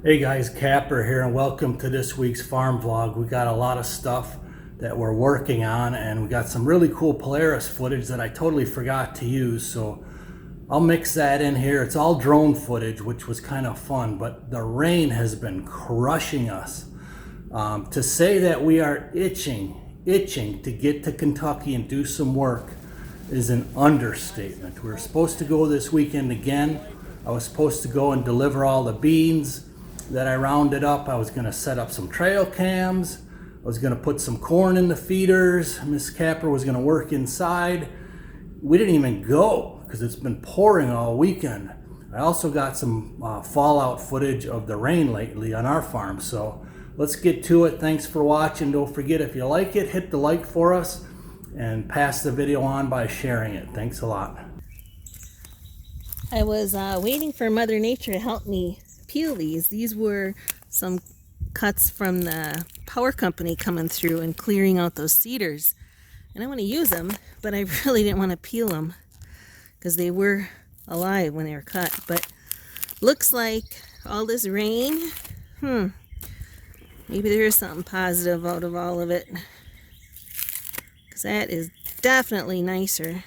Hey guys, Kapper here, and welcome to this week's farm vlog. We got a lot of stuff that we're working on, and we got some really cool Polaris footage that I totally forgot to use, so I'll mix that in here. It's all drone footage, which was kind of fun, but the rain has been crushing us. To say that we are itching to get to Kentucky and do some work is an understatement. We were supposed to go this weekend again. I was supposed to go and deliver all the beans that I rounded up. I was going to set up some trail cams. I was going to put some corn in the feeders. Miss Kapper was going to work inside. We didn't even go because it's been pouring all weekend. I also got some fallout footage of the rain lately on our farm. So let's get to it. Thanks for watching. Don't forget, if you like it, hit the like for us and pass the video on by sharing it. Thanks a lot. I was waiting for Mother Nature to help me peel these. These were some cuts from the power company coming through and clearing out those cedars. And I want to use them, but I really didn't want to peel them because they were alive when they were cut. But looks like all this rain, maybe there is something positive out of all of it. Because that is definitely nicer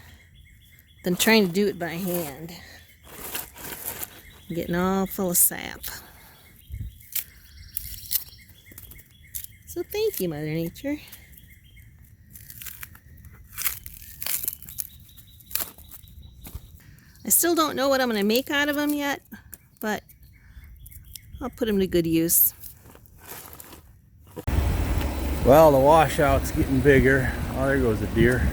than trying to do it by hand. Getting all full of sap. So thank you, Mother Nature. I still don't know what I'm going to make out of them yet, but I'll put them to good use. Well, the washout's getting bigger. Oh, there goes a deer.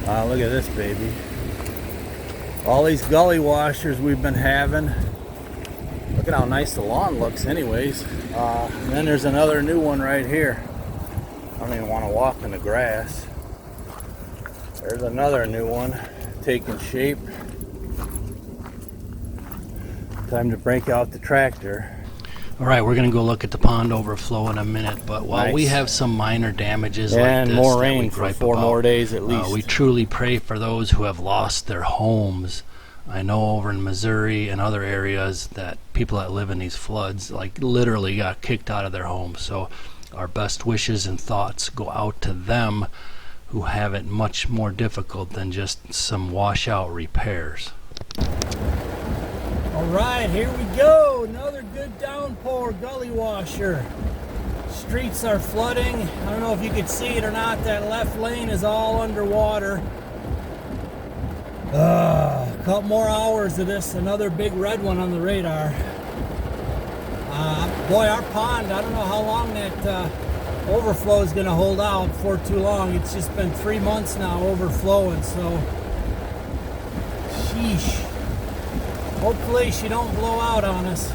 Wow, look at this baby. All these gully washers we've been having. Look at how nice the lawn looks anyways. And then there's another new one right here. I don't even want to walk in the grass. There's another new one taking shape. Time to break out the tractor. All right, we're gonna go look at the pond overflow in a minute, but while we have some minor damages like this more rain for 4 more days at least, we truly pray for those who have lost their homes. I know over in Missouri and other areas that people that live in these floods like literally got kicked out of their homes. So our best wishes and thoughts go out to them who have it much more difficult than just some washout repairs. All right, here we go. Another good downpour gully washer. Streets are flooding. I don't know if you could see it or not. That left lane is all underwater. A couple more hours of this. Another big red one on the radar. Boy, our pond, I don't know how long that overflow is going to hold out for too long. It's just been 3 months now overflowing, so sheesh. Hopefully she don't blow out on us.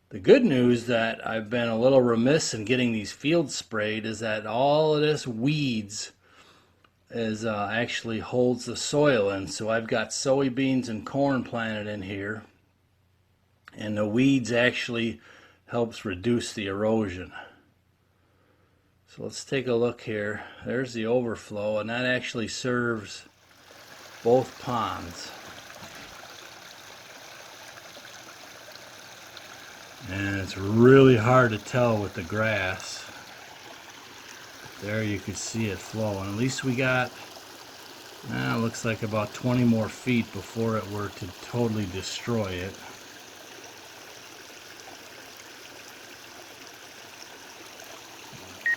The good news that I've been a little remiss in getting these fields sprayed is that all of this weeds is actually holds the soil in. So I've got soybeans and corn planted in here, and the weeds actually helps reduce the erosion. So let's take a look here. There's the overflow, and that actually serves both ponds. And it's really hard to tell with the grass. There you can see it flowing. At least we got, looks like about 20 more feet before it were to totally destroy it.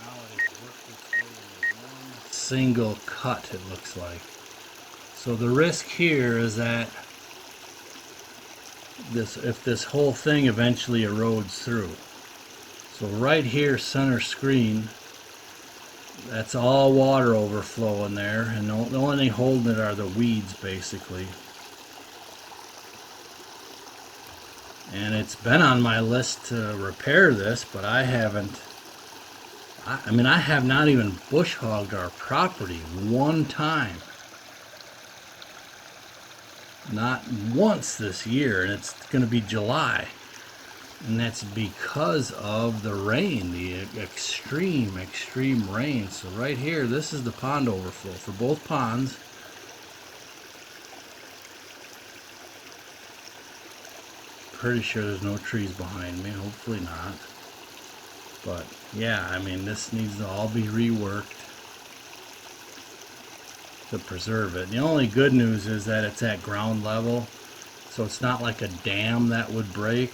Now it has worked its way into one single cut, it looks like. So the risk here is that if this whole thing eventually erodes through. So right here, center screen, that's all water overflowing there, and the only thing holding it are the weeds basically. And it's been on my list to repair this, but I haven't. I mean, I have not even bush hogged our property one time. Not once this year, and it's going to be July, and that's because of the rain, the extreme rain. So right here, this is the pond overflow for both ponds. pretty sure there's no trees behind me, hopefully not. But yeah, I mean, this needs to all be reworked to preserve it. The only good news is that it's at ground level, so it's not like a dam that would break.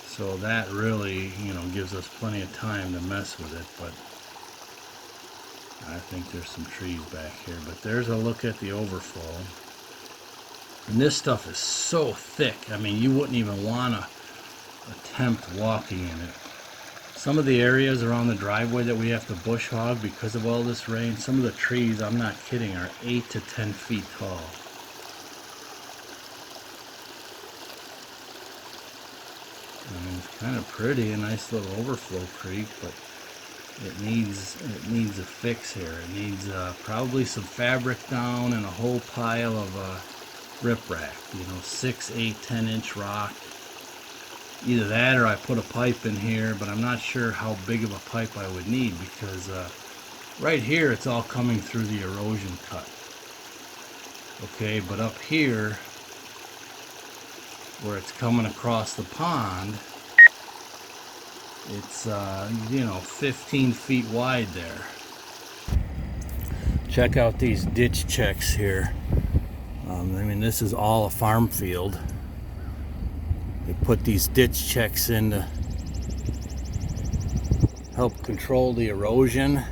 So that really, you know, gives us plenty of time to mess with it. But I think there's some trees back here. But there's a look at the overflow. And this stuff is so thick, I mean, you wouldn't even want to attempt walking in it. Some of the areas around the driveway that we have to bush hog because of all this rain, some of the trees, I'm not kidding, are 8 to 10 feet tall. I mean, it's kind of pretty, a nice little overflow creek, but it needs a fix here. It needs probably some fabric down and a whole pile of riprap, you know, 6, 8, 10-inch rock. Either that or I put a pipe in here, but I'm not sure how big of a pipe I would need because right here it's all coming through the erosion cut. Okay, but up here where it's coming across the pond, it's you know, 15 feet wide there. Check out these ditch checks here. I mean, this is all a farm field. They put these ditch checks in to help control the erosion.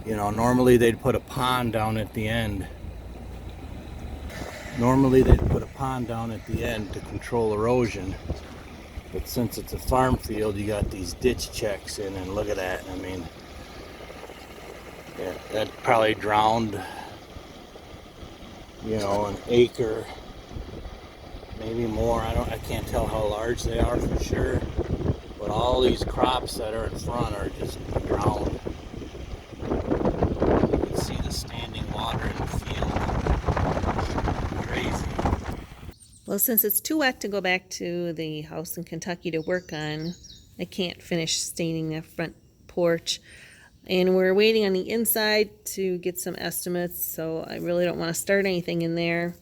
You know, normally they'd put a pond down at the end. Normally they'd put a pond down at the end to control erosion. But since it's a farm field, you got these ditch checks in, and look at that. I mean, yeah, that probably drowned, you know, an acre. Maybe more. I can't tell how large they are for sure, but all these crops that are in front are just drowned. You can see the standing water in the field. Crazy. Well, since it's too wet to go back to the house in Kentucky to work on, I can't finish staining the front porch. And we're waiting on the inside to get some estimates, so I really don't want to start anything in there.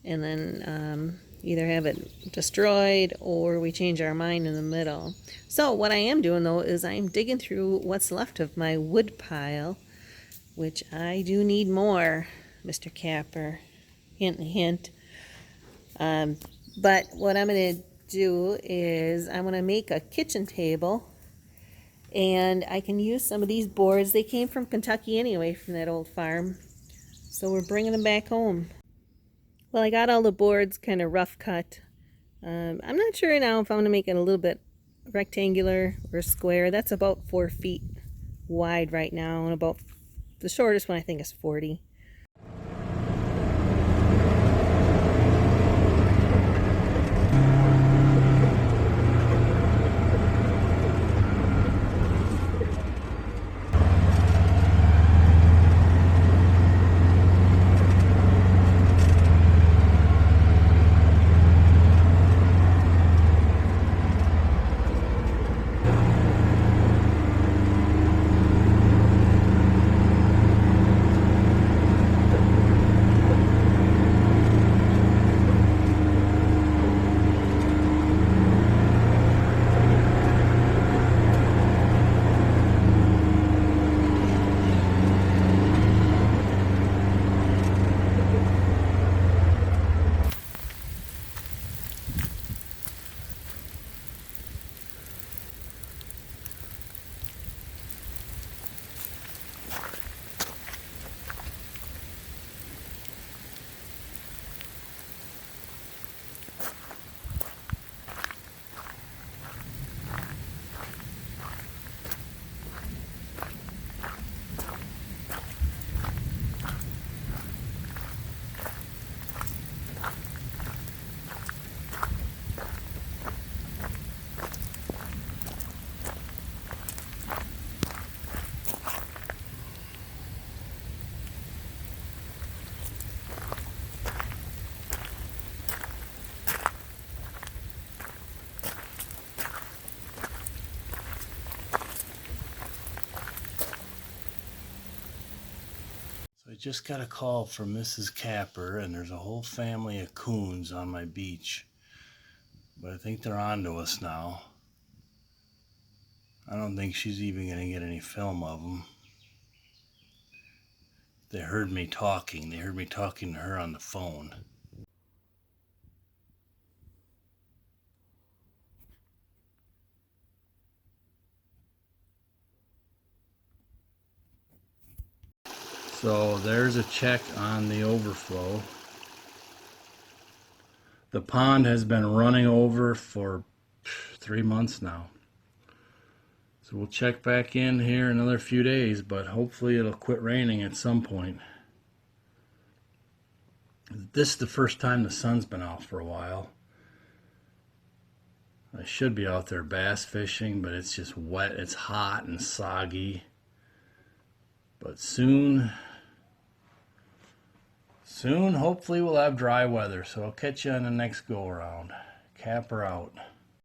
And then either have it destroyed or we change our mind in the middle. So what I am doing though is I'm digging through what's left of my wood pile, which I do need more, Mr. Kapper. Hint, hint. But what I'm going to do is I'm going to make a kitchen table, and I can use some of these boards. They came from Kentucky anyway, from that old farm. So we're bringing them back home. Well, I got all the boards kind of rough cut. I'm not sure now if I'm going to make it a little bit rectangular or square. That's about 4 feet wide right now, and about the shortest one I think is 40. just got a call from Mrs. Kapper, and there's a whole family of coons on my beach. But I think they're on to us now. I don't think she's even going to get any film of them. They heard me talking. They heard me talking to her on the phone. So there's a check on the overflow. The pond has been running over for 3 months now. So we'll check back in here another few days, but hopefully it'll quit raining at some point. This is the first time the sun's been out for a while. I should be out there bass fishing, but it's just wet. It's hot and soggy. But soon, hopefully we'll have dry weather. So I'll catch you on the next go around. Kapper out.